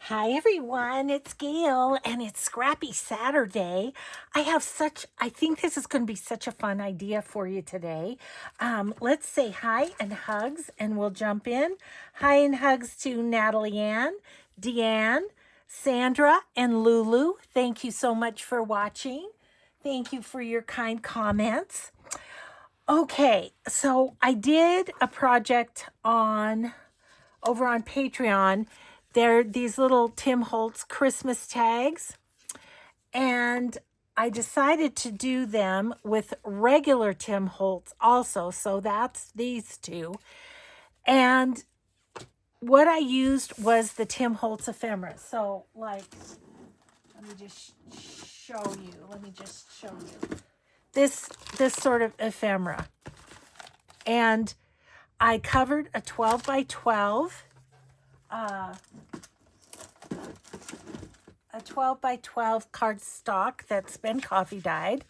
Hi everyone, it's Gail and it's Scrappy Saturday. I think this is going to be such a fun idea for you today. Let's say hi and hugs and we'll jump in. Hi and hugs to Natalie Ann, Deanne, Sandra, and Lulu. Thank you so much for watching. Thank you for your kind comments. Okay, so I did a project over on Patreon. They're these little Tim Holtz Christmas tags, and I decided to do them with regular Tim Holtz also. So that's these two. And what I used was the Tim Holtz ephemera. So, like, let me just show you. This sort of ephemera. And I covered a 12 by 12 a 12 by 12 cardstock that's been coffee dyed.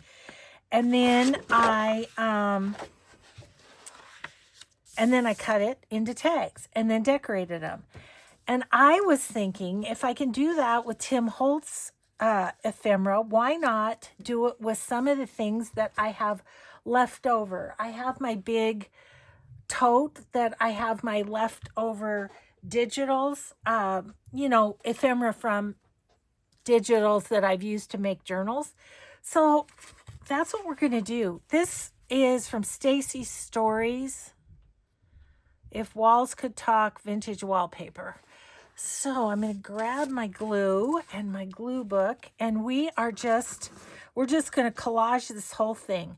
And then I cut it into tags and then decorated them. And I was thinking, if I can do that with Tim Holtz ephemera, why not do it with some of the things that I have left over? I have my big tote that I have my leftover digitals, ephemera from digitals that I've used to make journals. So that's what we're going to do. This is from Stacy's Stories. If Walls Could Talk, Vintage Wallpaper. So I'm going to grab my glue and my glue book, and we're just going to collage this whole thing,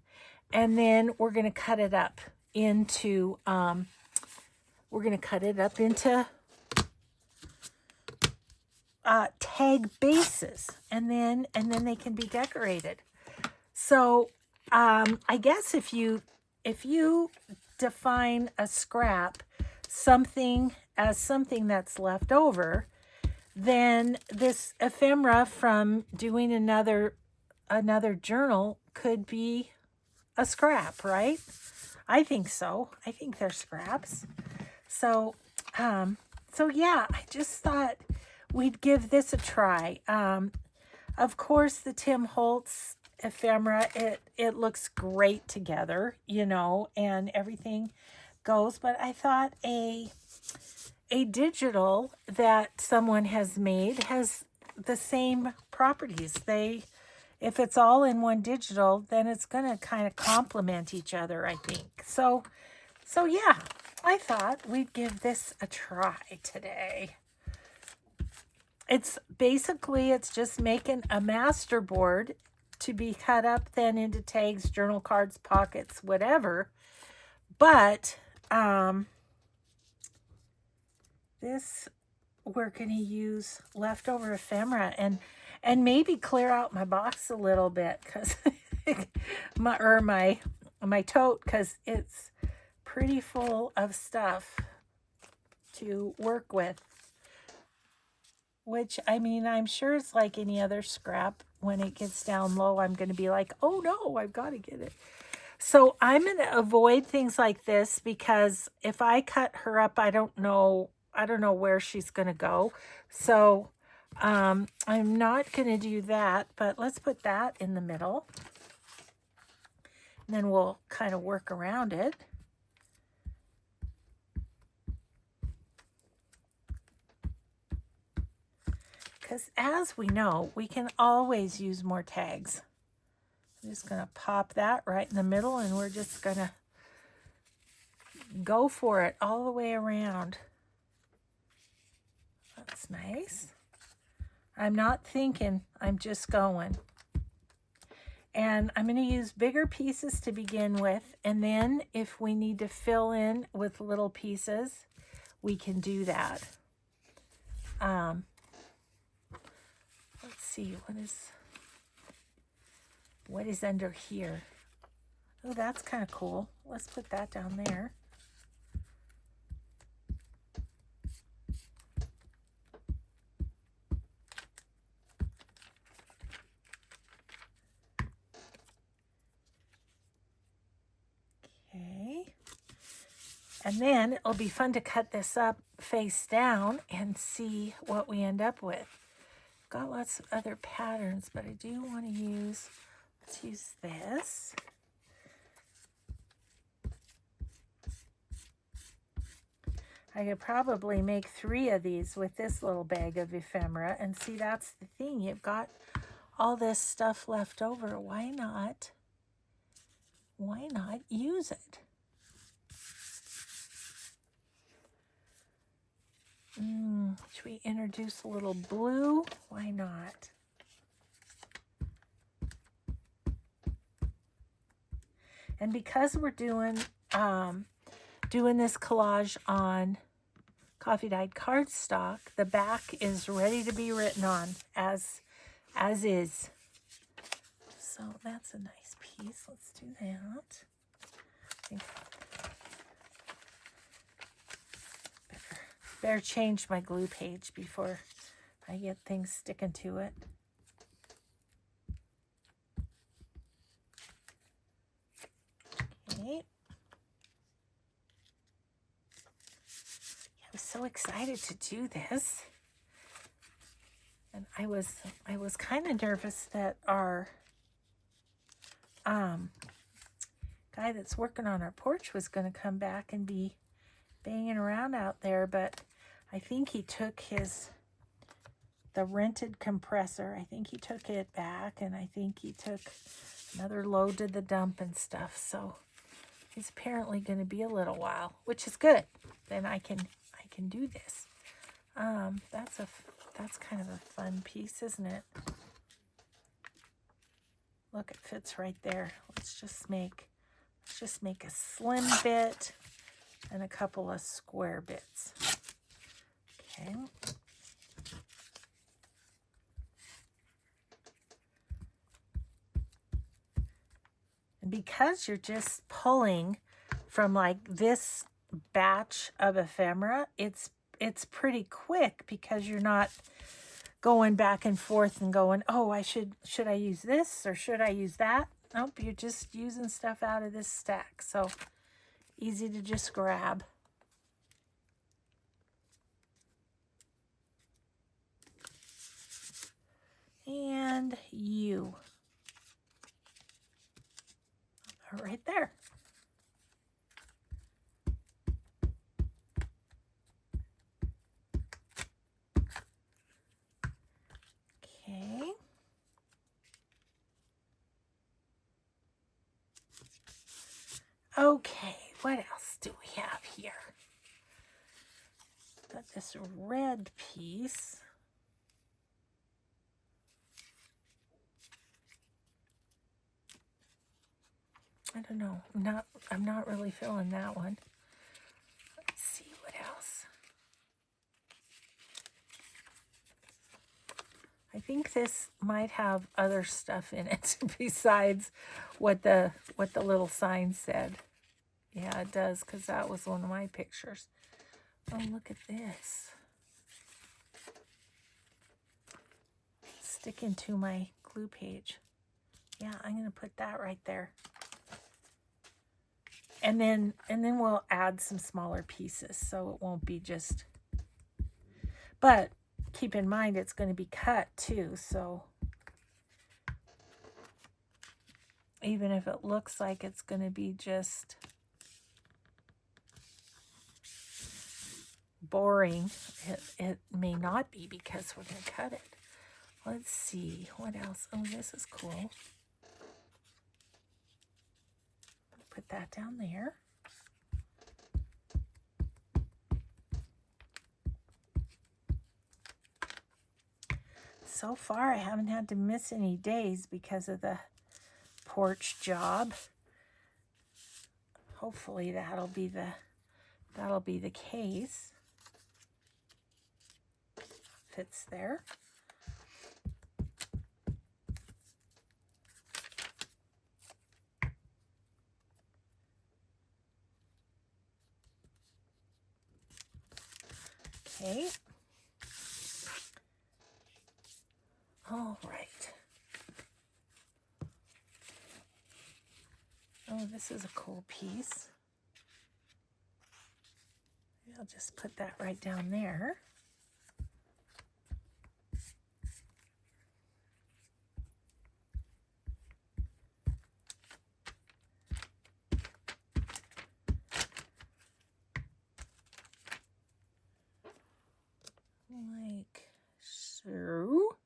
and then we're going to cut it up into tag bases, and then they can be decorated. So I guess if you define a scrap something as something that's left over, then this ephemera from doing another journal could be a scrap, right? I think so. I think they're scraps. So yeah, I just thought we'd give this a try. Of course, the Tim Holtz ephemera, it looks great together, and everything goes. But I thought a digital that someone has made has the same properties. If it's all in one digital, then it's going to kind of complement each other, I think. So yeah, I thought we'd give this a try today. It's just making a master board to be cut up then into tags, journal cards, pockets, whatever. But this, we're going to use leftover ephemera and maybe clear out my box a little bit, because my tote, because it's pretty full of stuff to work with. Which, I mean, I'm sure it's like any other scrap. When it gets down low, I'm going to be like, oh no, I've got to get it. So I'm going to avoid things like this, because if I cut her up, I don't know where she's going to go. So I'm not going to do that, but let's put that in the middle. And then we'll kind of work around it. Because as we know, we can always use more tags. I'm just going to pop that right in the middle, and we're just going to go for it all the way around. That's nice. I'm not thinking, I'm just going. And I'm going to use bigger pieces to begin with, and then if we need to fill in with little pieces, we can do that. Let's see, what is under here? Oh, that's kind of cool. Let's put that down there. Okay. And then it'll be fun to cut this up face down and see what we end up with. Got lots of other patterns, but I do want to use, let's use this. I could probably make 3 of these with this little bag of ephemera. And see, that's the thing. You've got all this stuff left over. Why not use it? Should we introduce a little blue? Why not? And because we're doing this collage on coffee dyed cardstock, the back is ready to be written on as is. So that's a nice piece. Let's do that. I think better change my glue page before I get things sticking to it. Okay. I was so excited to do this. And I was kind of nervous that our guy that's working on our porch was going to come back and be banging around out there, but I think he took the rented compressor, I think he took it back, and I think he took another load to the dump and stuff. So he's apparently going to be a little while, which is good. Then I can do this. That's kind of a fun piece, isn't it? Look, it fits right there. Let's just make a slim bit and a couple of square bits. Okay. And because you're just pulling from like this batch of ephemera, it's pretty quick because you're not going back and forth and going, oh, should I use this or should I use that? Nope, you're just using stuff out of this stack. So easy to just grab. And you are right there. Okay. Okay, what else do we have here? Got this red piece. I don't know. I'm not really feeling that one. Let's see what else. I think this might have other stuff in it besides what the little sign said. Yeah, it does, because that was one of my pictures. Oh, look at this. Sticking to my glue page. Yeah, I'm going to put that right there. And then we'll add some smaller pieces so it won't be just... But keep in mind it's going to be cut too, so even if it looks like it's going to be just boring, it may not be because we're going to cut it. Let's see, what else? Oh, this is cool. Put that down there. So far, I haven't had to miss any days because of the porch job. Hopefully, that'll be the case. Fits there. Okay. All right. Oh, this is a cool piece. Yeah, I'll just put that right down there. Like so.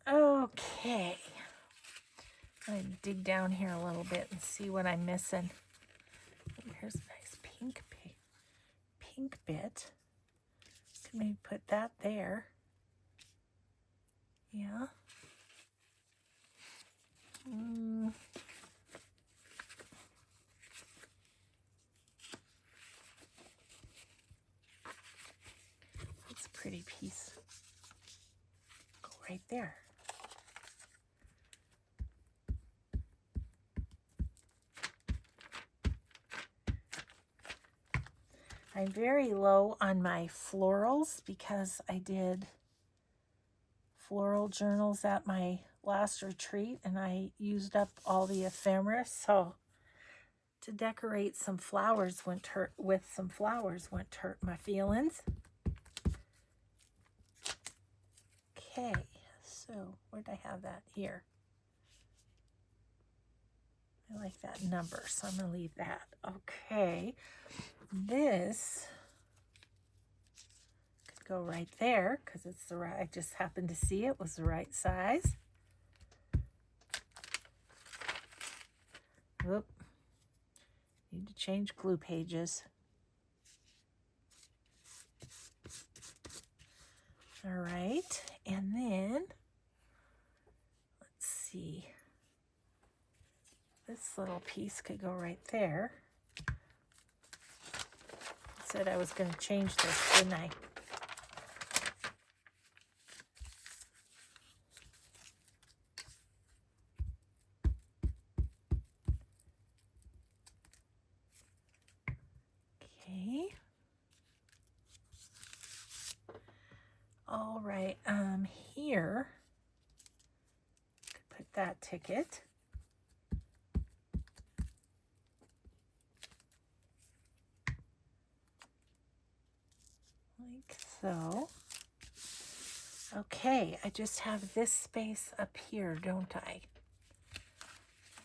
Okay. I'm going to dig down here a little bit and see what I'm missing. Here's a nice pink bit. Can maybe put that there. Yeah. That's a pretty piece. Go right there. I'm very low on my florals because I did floral journals at my last retreat and I used up all the ephemera. So to decorate some flowers wouldn't hurt my feelings. Okay, so where'd I have that? Here. I like that number, so I'm going to leave that. Okay, this could go right there because it's the right, I just happened to see it was the right size. Whoop. Need to change glue pages. All right, and then let's see. This little piece could go right there. I said I was going to change this, didn't I? Okay. All right, here, could put that ticket. Like so. Okay, I just have this space up here, don't I?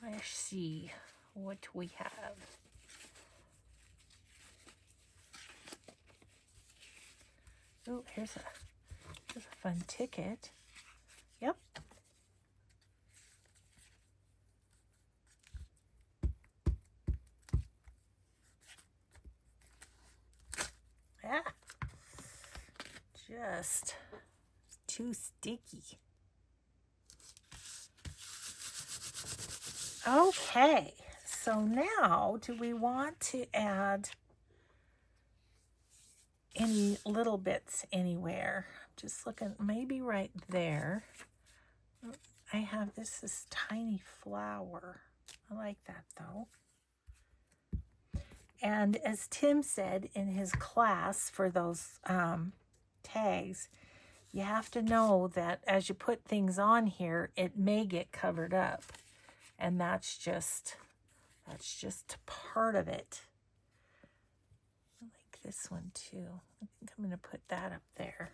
Let's see what we have. Oh, here's a fun ticket. Yep. Ah, just too sticky. Okay, so now do we want to add any little bits anywhere? I'm just looking, maybe right there. I have this tiny flower. I like that though. And as Tim said in his class for those tags, you have to know that as you put things on here, it may get covered up. And that's just part of it. I like this one too. I think I'm going to put that up there.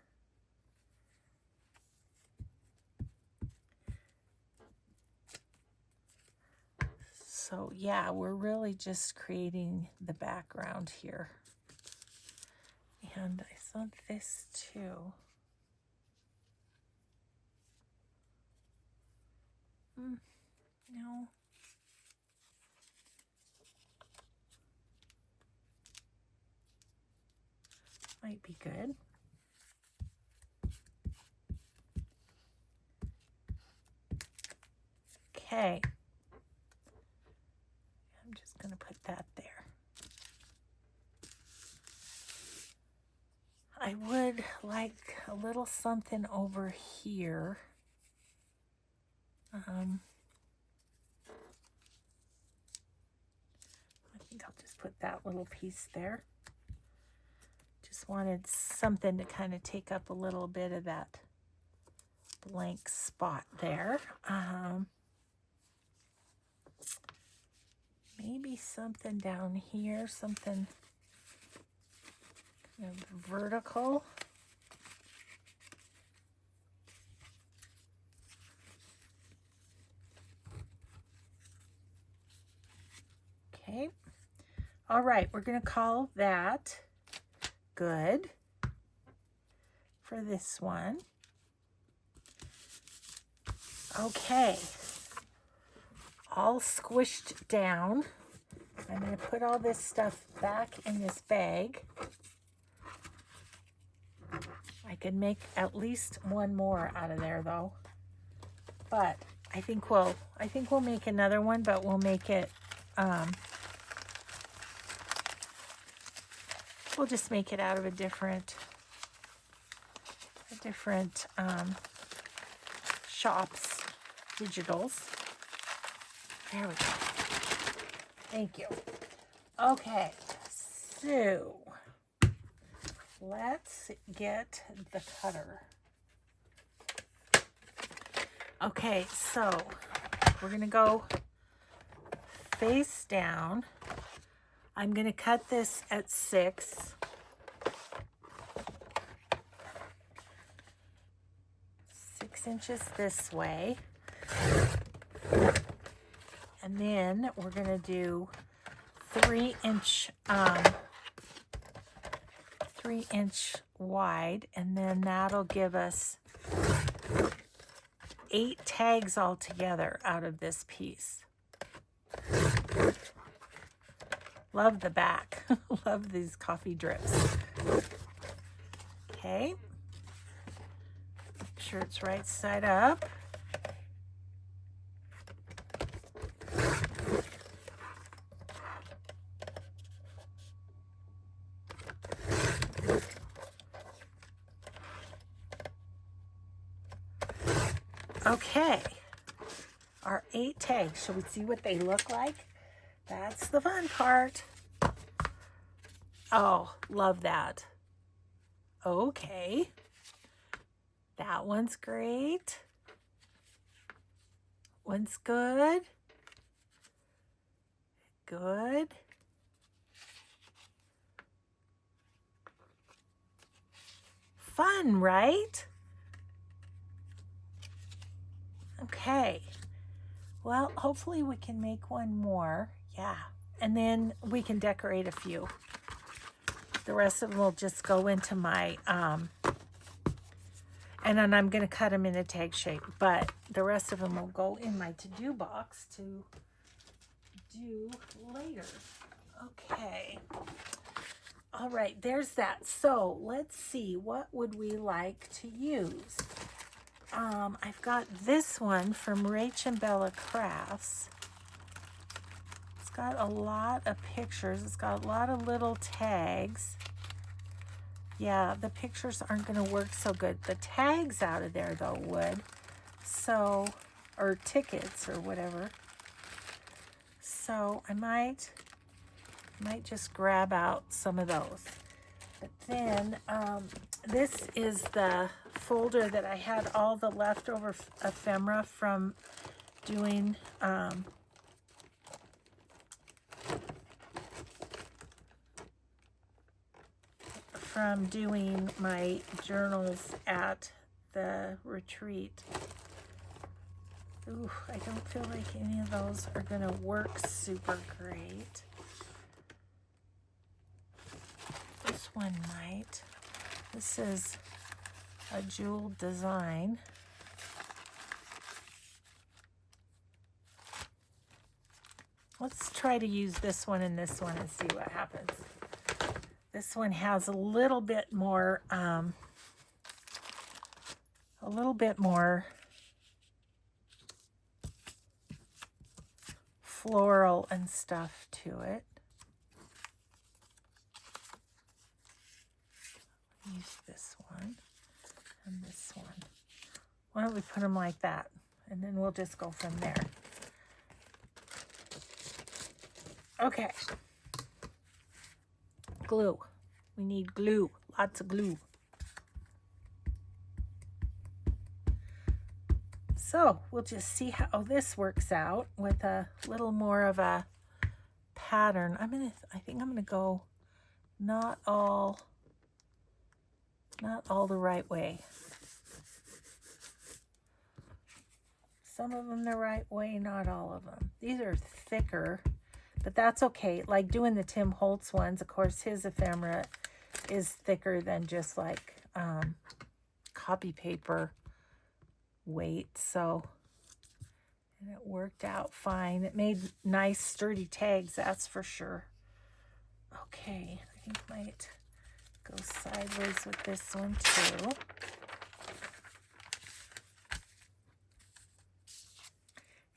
So yeah, we're really just creating the background here. And I saw this too. No. Might be good. Okay. I'm just going to put that there. I would like a little something over here. I think I'll just put that little piece there. Just wanted something to kind of take up a little bit of that blank spot there. maybe something down here, something kind of vertical. Okay. All right, we're going to call that good for this one. Okay. All squished down. I'm going to put all this stuff back in this bag. I could make at least one more out of there though. But I think we'll make another one, but we'll make it we'll just make it out of a different shop's digitals. There we go. Thank you. Okay, so let's get the cutter. Okay, so we're gonna go face down. I'm gonna cut this at 6. 6 inches this way. And then we're gonna do 3-inch wide, and then that'll give us 8 tags altogether out of this piece. Love the back. Love these coffee drips. Okay. Make sure it's right side up. Okay, our 8 tags. Shall we see what they look like? That's the fun part. Oh, love that. Okay, that one's great. One's good. Good. Fun, right? Okay, well, hopefully we can make one more. Yeah, and then we can decorate a few. The rest of them will just go into my, and then I'm going to cut them in a tag shape, but the rest of them will go in my to-do box to do later. Okay. All right, there's that. So let's see, what would we like to use? I've got this one from Rach and Bella Crafts. It's got a lot of pictures. It's got a lot of little tags. Yeah, the pictures aren't going to work so good. The tags out of there, though, would. So, or tickets or whatever. So I might just grab out some of those. But then this is the folder that I had all the leftover ephemera from doing my journals at the retreat. Ooh, I don't feel like any of those are gonna work super great. This one might. This is a jewel design. Let's try to use this one and this one and see what happens. This one has a little bit more floral and stuff to it. Use this one and this one. Why don't we put them like that, and then we'll just go from there. Okay. Glue. We need glue. Lots of glue. So we'll just see how this works out with a little more of a pattern. I think I'm gonna go not all the right way. Some of them the right way, not all of them. These are thicker, but that's okay. Like doing the Tim Holtz ones, of course, his ephemera is thicker than just like copy paper weight. So, and it worked out fine. It made nice sturdy tags, that's for sure. Okay, I think I might go sideways with this one too.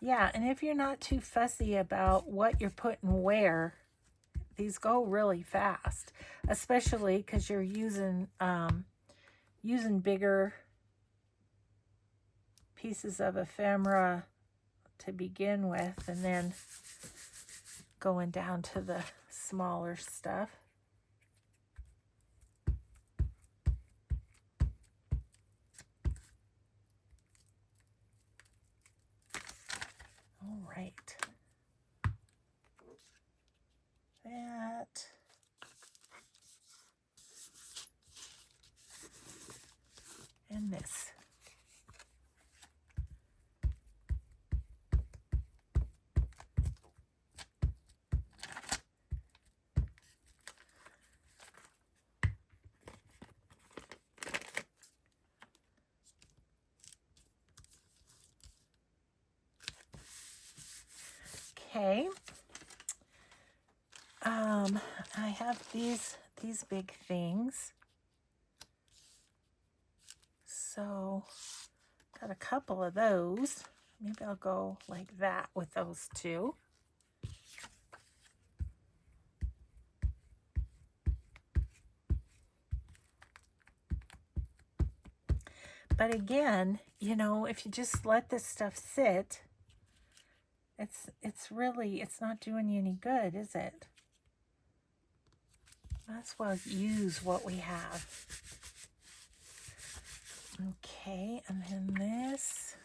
Yeah, and if you're not too fussy about what you're putting where, these go really fast, especially because you're using bigger pieces of ephemera to begin with, and then going down to the smaller stuff. All right. That. And this. Okay. I have these big things. So, got a couple of those. Maybe I'll go like that with those two. But again, you know, if you just let this stuff sit, it's not doing you any good, is it? Might as well use what we have. Okay, and then this.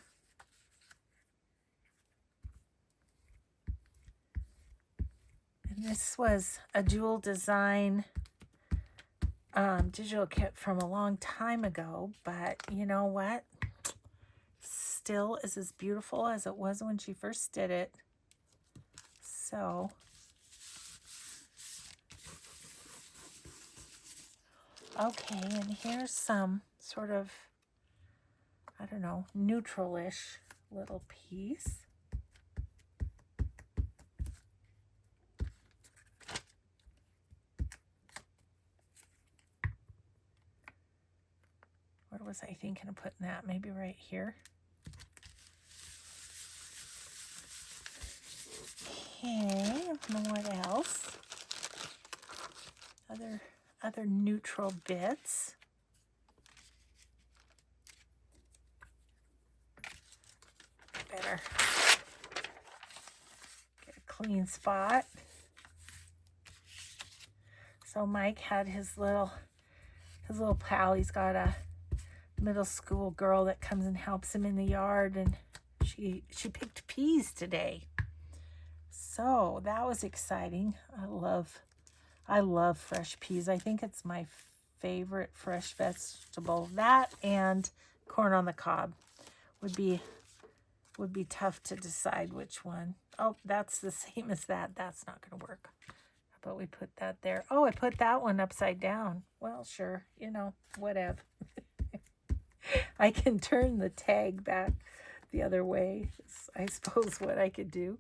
And this was a Jewel Design digital kit from a long time ago, but you know what? Still is as beautiful as it was when she first did it. So, okay, and here's some sort of, I don't know, neutral-ish little piece. Where was I thinking of putting that? Maybe right here. Okay, what else? Other neutral bits. Better get a clean spot. So Mike had his little pal. He's got a middle school girl that comes and helps him in the yard, and she picked peas today. So that was exciting. I love fresh peas. I think it's my favorite fresh vegetable. That and corn on the cob would be tough to decide which one. Oh, that's the same as that. That's not going to work. How about we put that there? Oh, I put that one upside down. Well, sure. You know, whatever. I can turn the tag back the other way. I suppose what I could do.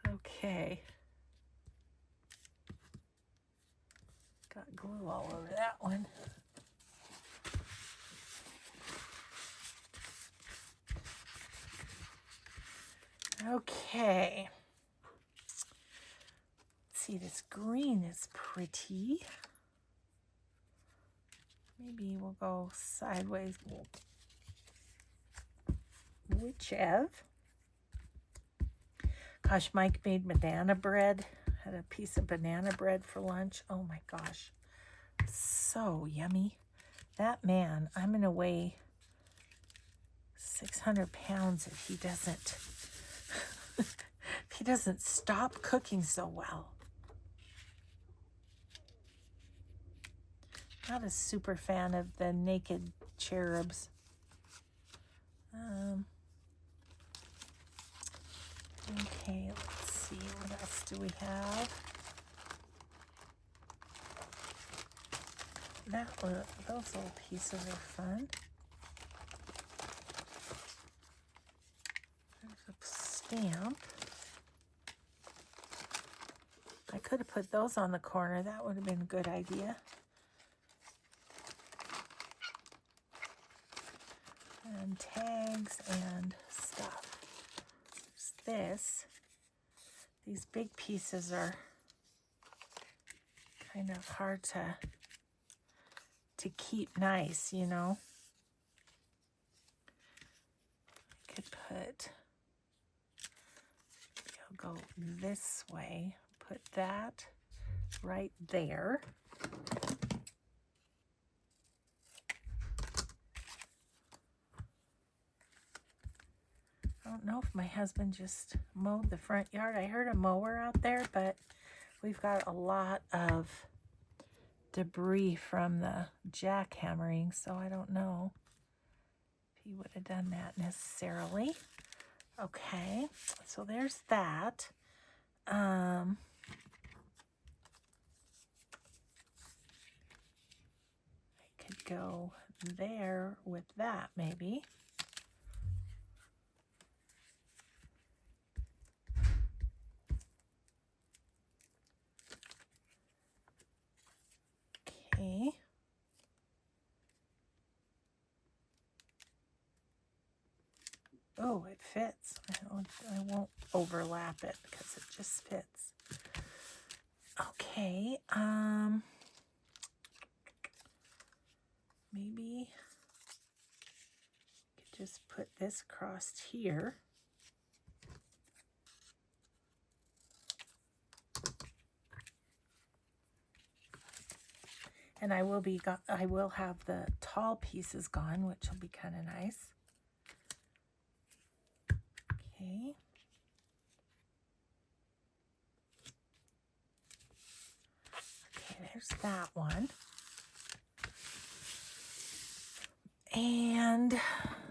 Okay. Got glue all over that one. Okay. Let's see, this green is pretty. Maybe we'll go sideways. Whichever. Gosh, Mike made banana bread. Had a piece of banana bread for lunch. Oh my gosh. So yummy. That man, I'm going to weigh 600 pounds if he doesn't if he doesn't stop cooking so well. Not a super fan of the naked cherubs. Okay, let's see, what else do we have? Those little pieces are fun. There's a stamp. I could have put those on the corner. That would have been a good idea. And tags and stuff. There's this. These big pieces are kind of hard to keep nice, you know. I could put, I'll go this way, put that right there. I don't know if my husband just mowed the front yard. I heard a mower out there, but we've got a lot of debris from the jackhammering, so I don't know if he would have done that necessarily. Okay, so there's that. I could go there with that maybe. Okay. Oh, it fits. I won't overlap it because it just fits. Okay. Maybe I could just put this across here. And I will have the tall pieces gone, which will be kind of nice. Okay. Okay, there's that one. And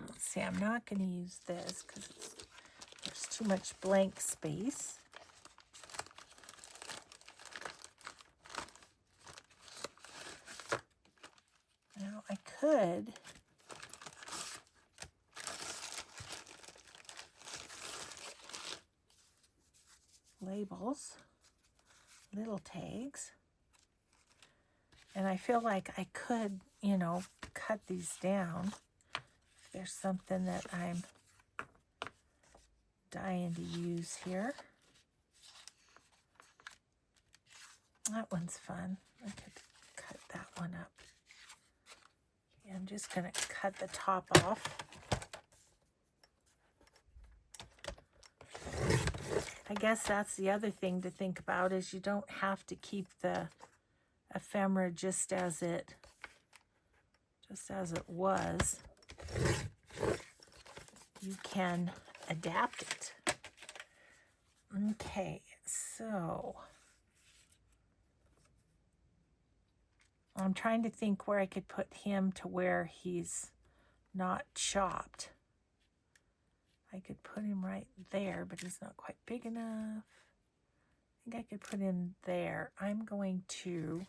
let's see, I'm not going to use this because there's too much blank space. Now I could labels, little tags, and I feel like I could, you know, cut these down if there's something that I'm dying to use here. That one's fun. I could cut that one up. Okay, I'm just going to cut the top off. I guess that's the other thing to think about is you don't have to keep the ephemera just as it was. You can adapt it. Okay, so I'm trying to think where I could put him to where he's not chopped. I could put him right there, but he's not quite big enough. I think I could put him there. I'm going to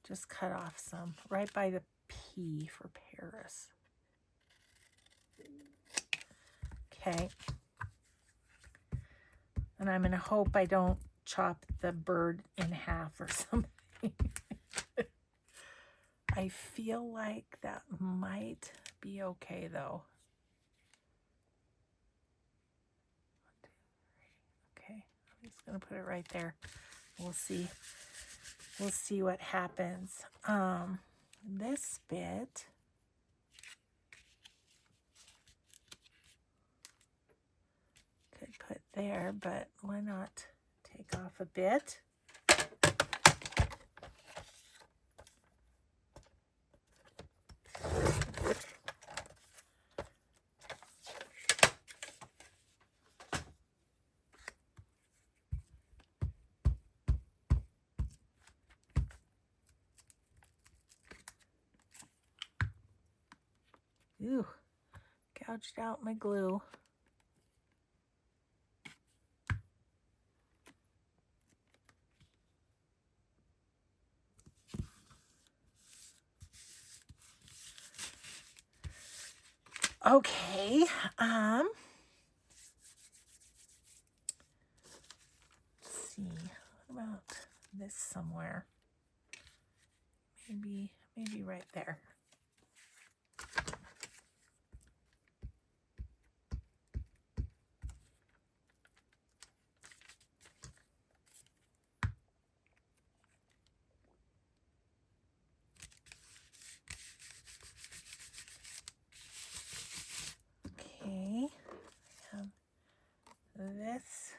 just cut off some right by the P for Paris. Okay. And I'm going to hope I don't chop the bird in half or something. I feel like that might be okay though. 1, 2, 3. Okay, I'm just going to put it right there. We'll see. We'll see what happens. This bit, could put there, but why not take off a bit? Ooh, gouged out my glue. Okay, let's see, what about this somewhere? Maybe right there. Okay, this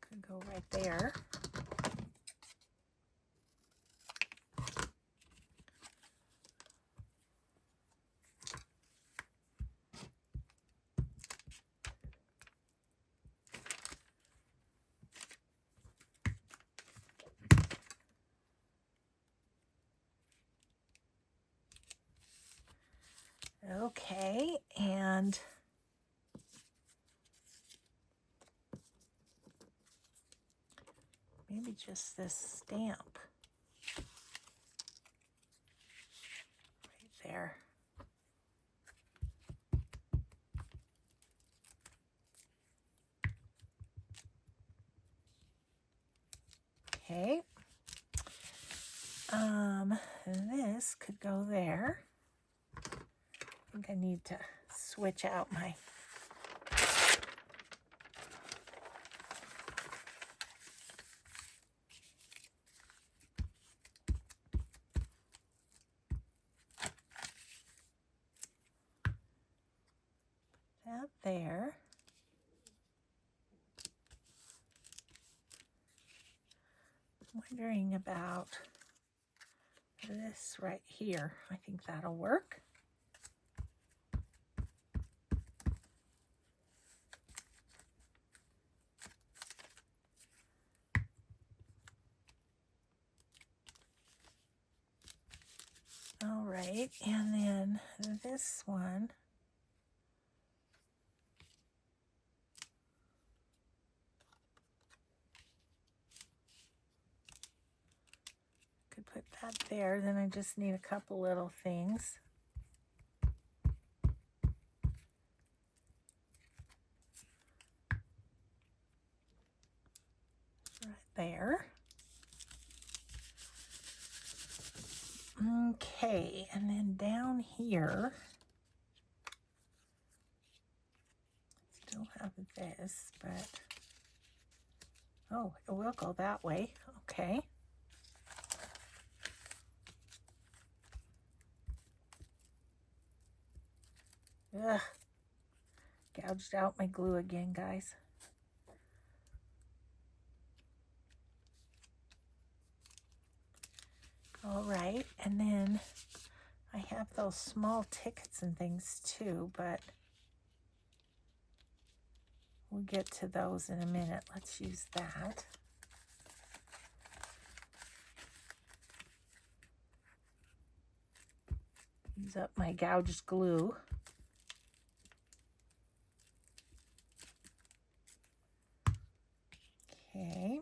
could go right there. Okay, and maybe just this stamp right there. Okay. This could go there. I think I need to switch out my that there. I'm wondering about this right here. I think that'll work. All right, and then this one, could put that there. Then I just need a couple little things. Right there. Okay, and then down here, still have this, but oh, it will go that way. Okay. Ugh, gouged out my glue again, guys. All right, and then I have those small tickets and things too, but we'll get to those in a minute. Let's use that. Use up my gouged glue. Okay.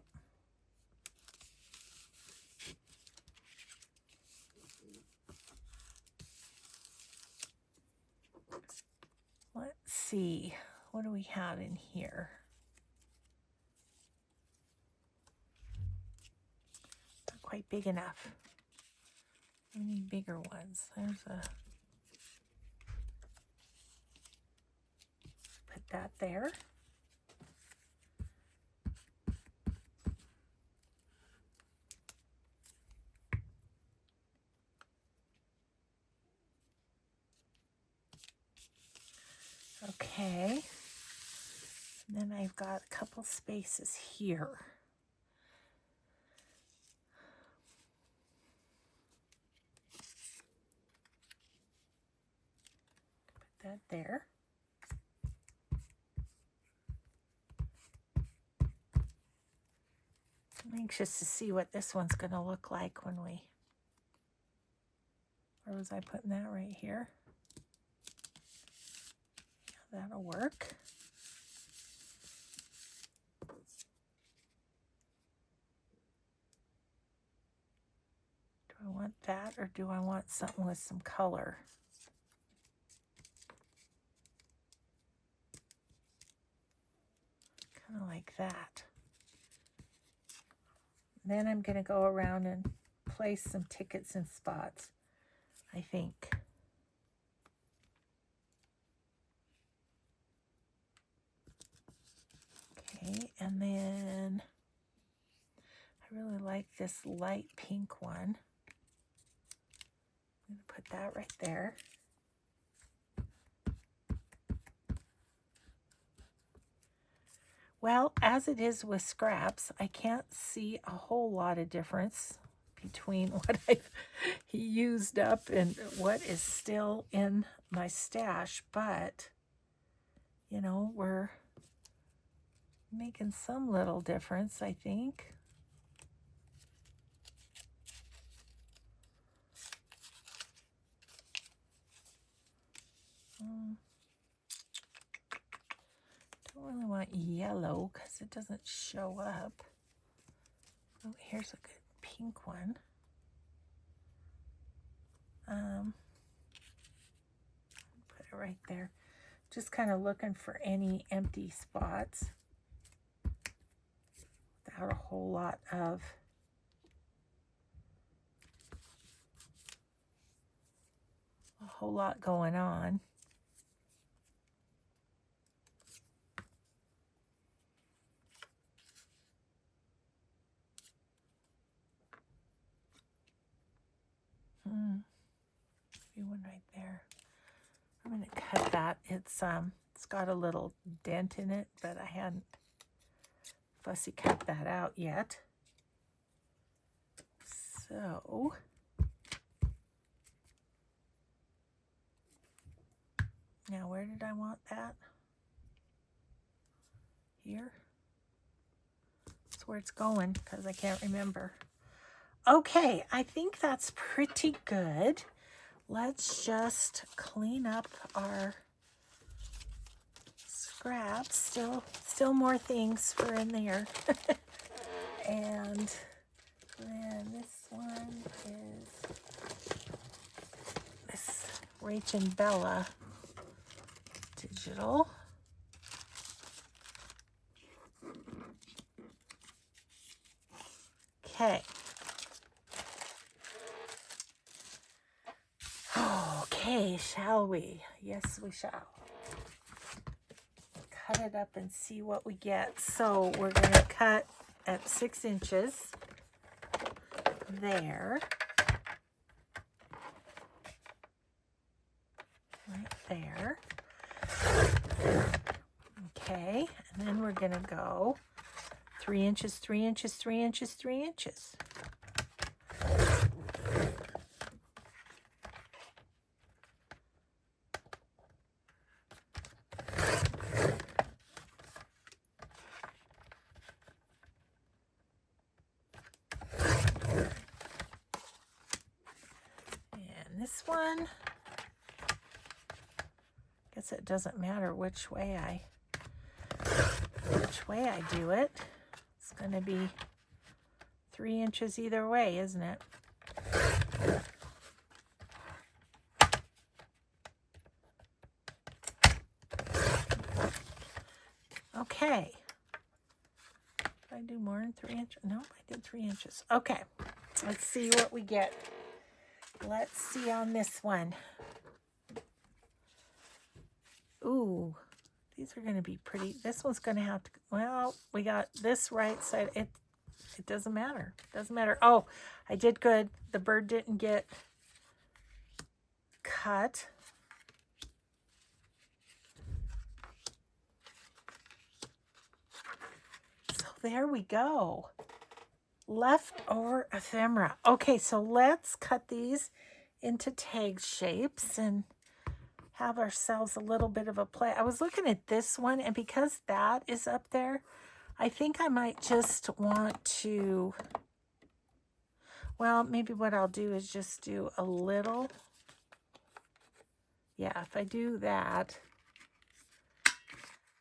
Let's see, what do we have in here? Not quite big enough. We need bigger ones. There's a, put that there. Okay, and then I've got a couple spaces here. Put that there. I'm anxious to see what this one's going to look like when we Or was I putting that right here? Yeah, that'll work. Do I want that, or do I want something with some color? Kind of like that. Then I'm going to go around and place some tickets and spots, I think. Okay, and then I really like this light pink one. I'm going to put that right there. Well, as it is with scraps, I can't see a whole lot of difference between what I've used up and what is still in my stash, but, you know, we're making some little difference, I think. Don't really want yellow because it doesn't show up. Oh, here's a good pink one. Put it right there. Just kind of looking for any empty spots without a whole lot going on. Maybe one right there. I'm going to cut that. It's got a little dent in it, but I hadn't fussy cut that out yet. So now where did I want that? Here? That's where it's going because I can't remember. Okay, I think that's pretty good. Let's just clean up our scraps. Still more things for in there. And then this one is this Rach and Bella digital. Okay. Okay, shall we? Yes, we shall. Cut it up and see what we get. So we're going to cut at 6 inches there. Right there. Okay, and then we're going to go 3 inches, 3 inches, 3 inches, 3 inches. And this one, guess it doesn't matter which way I do it. It's going to be 3 inches either way, isn't it? Okay. Did I do more than 3 inches? No, I did 3 inches. Okay. Let's see what we get. Let's see on this one. Ooh, these are going to be pretty. This one's going to have to, well, we got this right side. It doesn't matter. Doesn't matter. Oh, I did good. The bird didn't get cut. So there we go. Leftover ephemera. Okay, so let's cut these into tag shapes and have ourselves a little bit of a play. I was looking at this one, and because that is up there, I think I might just want to, well, maybe what I'll do is just do a little Yeah, if I do that,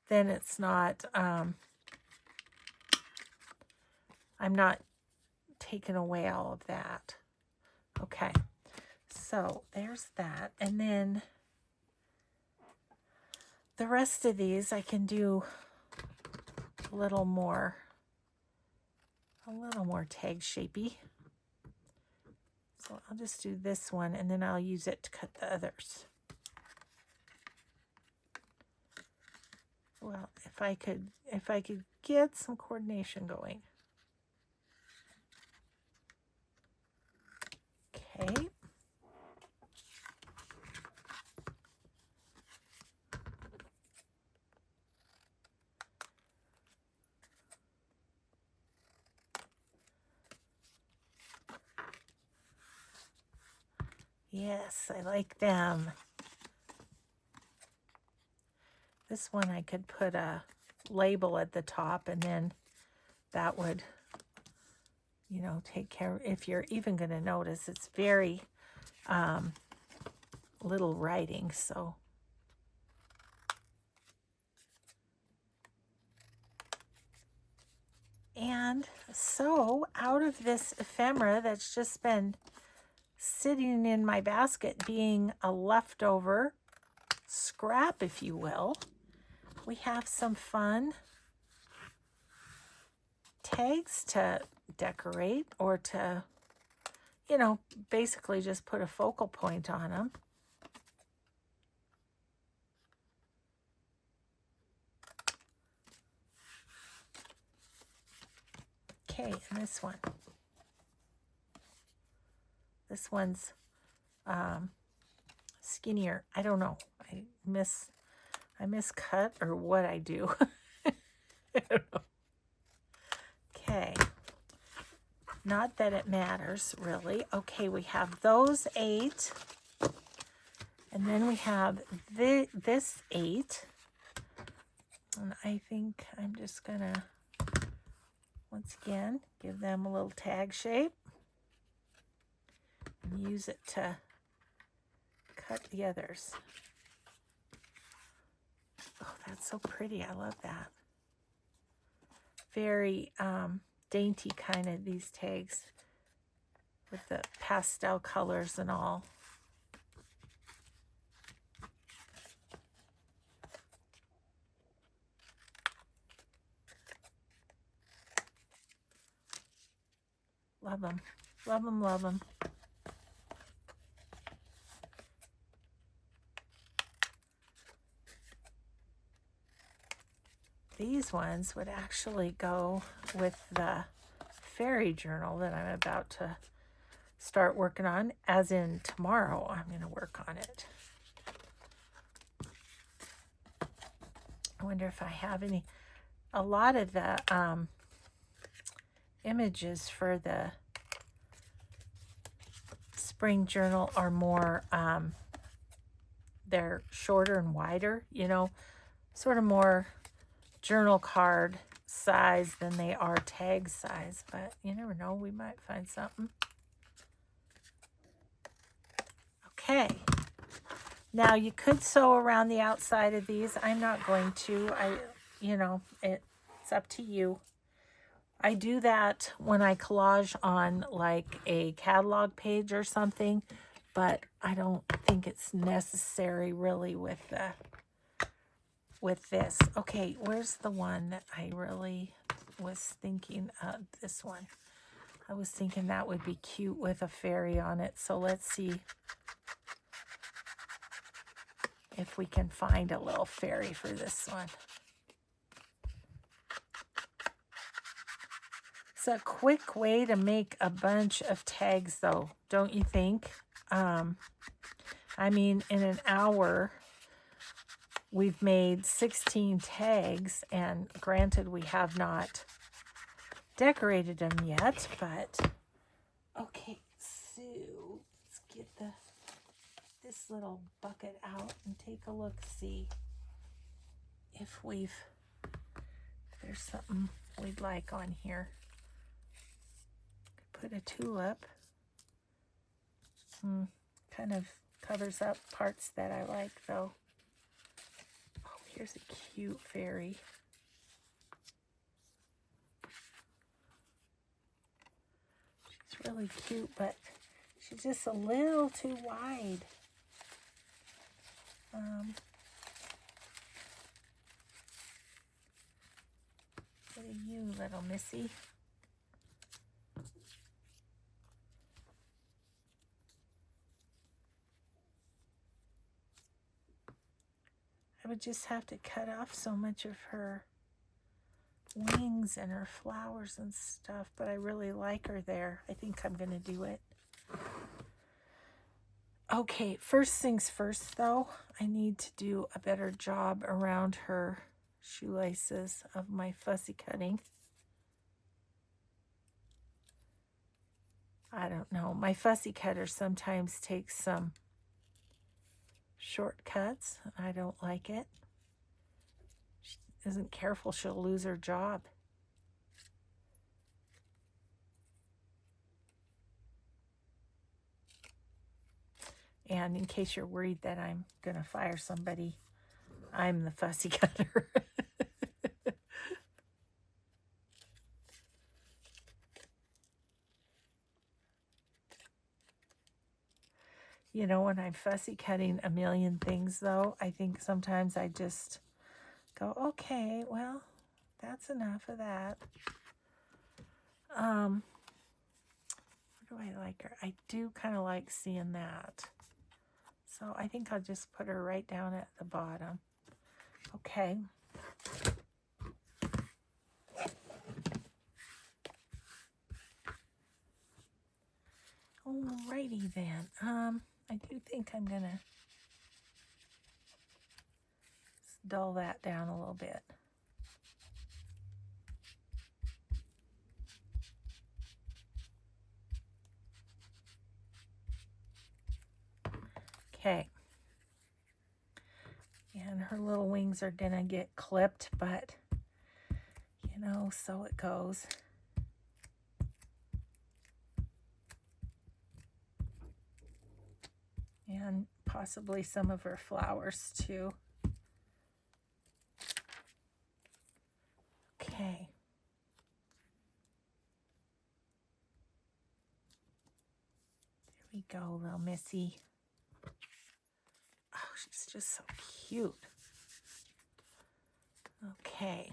then it's not, I'm not taking away all of that. Okay, so there's that. And then the rest of these I can do a little more tag shapey. So I'll just do this one and then I'll use it to cut the others. Well, if I could get some coordination going. Okay. Yes, I like them. This one I could put a label at the top and then that would, you know, take care, if you're even going to notice, it's very little writing, so. And so out of this ephemera that's just been sitting in my basket being a leftover scrap, if you will, we have some fun tags to decorate or to, you know, basically just put a focal point on them. Okay, and this one. This one's skinnier. I don't know. I miscut or what I do. I don't know. Okay. Not that it matters, really. Okay, we have those 8. And then we have this 8. And I think I'm just going to, once again, give them a little tag shape. And use it to cut the others. Oh, that's so pretty. I love that. Very dainty kind of, these tags with the pastel colors and all. Love them. Love them, love them. These ones would actually go with the fairy journal that I'm about to start working on, as in tomorrow I'm going to work on it. I wonder if I have any. A lot of the images for the spring journal are more, they're shorter and wider, you know, sort of more journal card size than they are tag size, but you never know, we might find something. Okay, now you could sew around the outside of these. I'm not going to. You know, it's up to you. I do that when I collage on like a catalog page or something, but I don't think it's necessary really with this. Okay, where's the one that I really was thinking of? This one. I was thinking that would be cute with a fairy on it. So let's see if we can find a little fairy for this one. It's a quick way to make a bunch of tags though, don't you think? I mean, in an hour, we've made 16 tags, and granted, we have not decorated them yet, but okay, so let's get this little bucket out and take a look, see if there's something we'd like on here. Put a tulip, kind of Covers up parts that I like, though. Oh, here's a cute fairy. She's really cute, but she's just a little too wide. What are you, little missy? I would just have to cut off so much of her wings and her flowers and stuff, but I really like her there. I think I'm going to do it. Okay, first things first, though, I need to do a better job around her shoelaces of my fussy cutting. I don't know. My fussy cutter sometimes takes some shortcuts. I don't like it. She isn't careful, she'll lose her job. And in case you're worried that I'm going to fire somebody, I'm the fussy cutter. You know, when I'm fussy cutting a million things, though, I think sometimes I just go, okay, well, that's enough of that. What do I like her? I do kind of like seeing that. So I think I'll just put her right down at the bottom. Okay. Alrighty then. I do think I'm gonna dull that down a little bit. Okay. And her little wings are gonna get clipped, but you know, so it goes. And possibly some of her flowers too. Okay. There we go, little Missy. Oh, she's just so cute. Okay.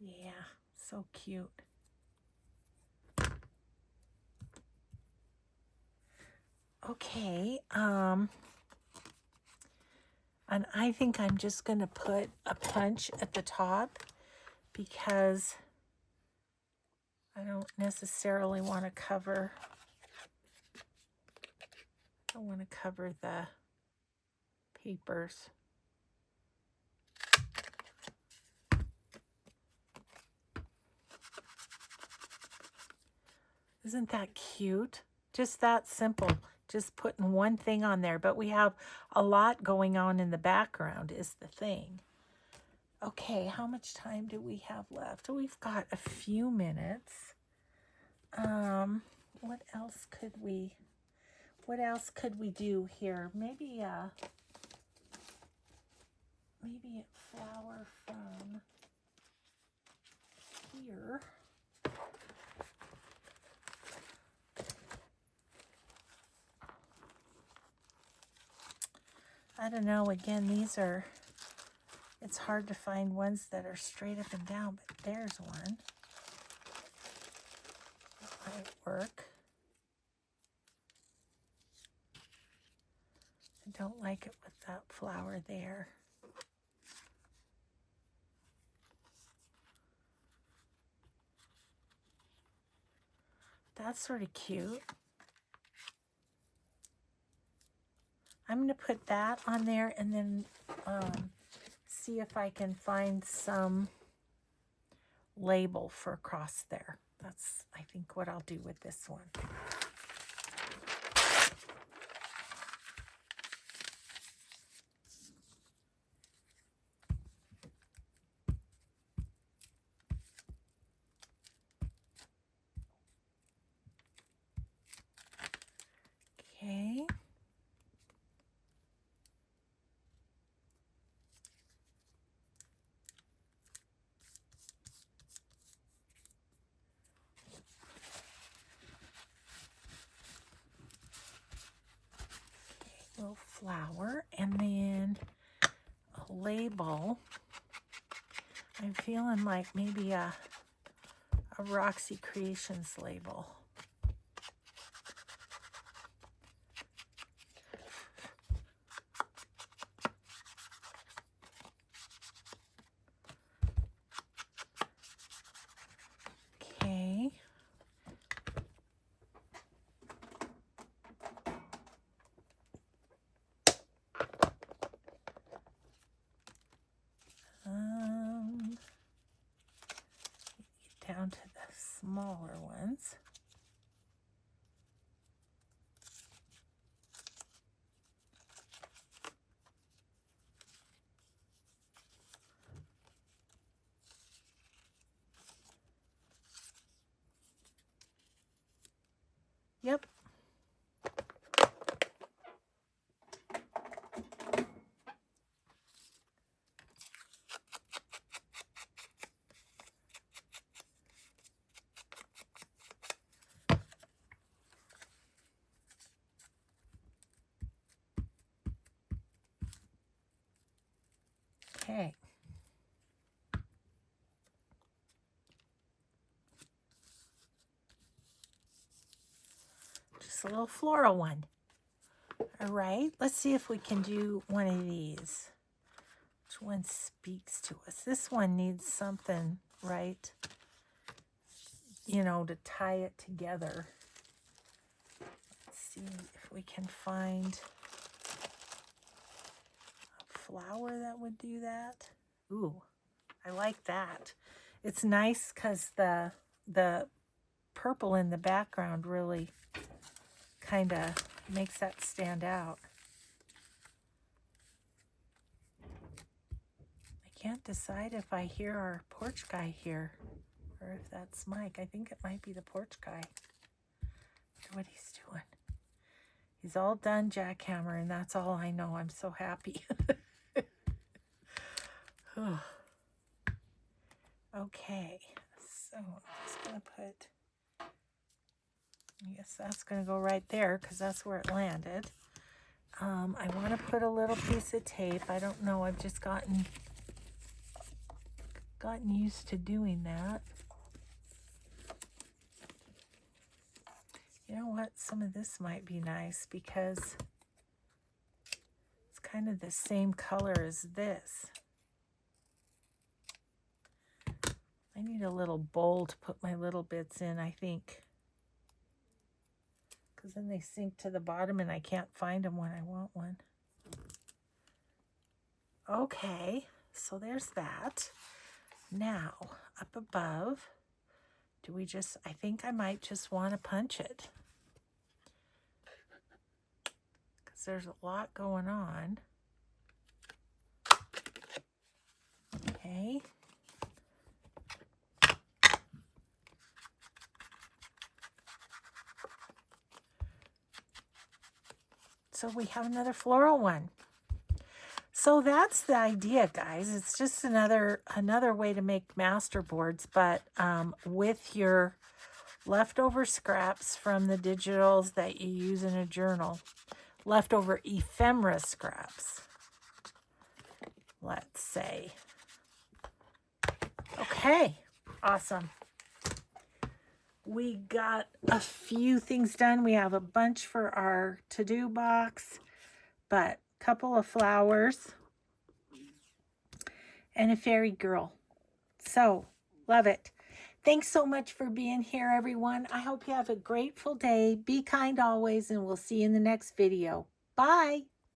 Yeah, so cute. Okay, and I think I'm just going to put a punch at the top because I don't necessarily want to cover, I want to cover the papers. Isn't that cute? Just that simple. Just putting one thing on there. But we have a lot going on in the background is the thing. Okay, how much time do we have left? We've got a few minutes. What else could we do here? Maybe a flower from here. I don't know. Again, it's hard to find ones that are straight up and down, but there's one. That might work. I don't like it with that flower there. That's sort of cute. I'm going to put that on there and then see if I can find some label for across there. That's, I think, what I'll do with this one. flower, and then a label. I'm feeling like maybe a Roxy Creations label. Okay. Get down to the smaller ones. Yep. Okay. Just a little floral one. All right, let's see if we can do one of these. Which one speaks to us? This one needs something, right? You know, to tie it together. Let's see if we can find a flower that would do that. Ooh, I like that. It's nice because the purple in the background really kind of makes that stand out. I can't decide if I hear our porch guy here or if that's Mike. I think it might be the porch guy. Look at what he's doing. He's all done jackhammering. That's all I know. I'm so happy. Okay, so I'm just going to put, I guess that's going to go right there because that's where it landed. I want to put a little piece of tape. I don't know. I've just gotten used to doing that. You know what? Some of this might be nice because it's kind of the same color as this. I need a little bowl to put my little bits in, I think. Because then they sink to the bottom and I can't find them when I want one. Okay, so there's that. Now, up above, do we just, I think I might just want to punch it. Because there's a lot going on. Okay. So we have another floral one. So that's the idea, guys. It's just another way to make master boards, but with your leftover scraps from the digitals that you use in a journal, leftover ephemera scraps, let's say. Okay, awesome. We got a few things done. We have a bunch for our to-do box, but a couple of flowers and a fairy girl. So, love it. Thanks so much for being here, everyone. I hope you have a grateful day. Be kind always, and we'll see you in the next video. Bye.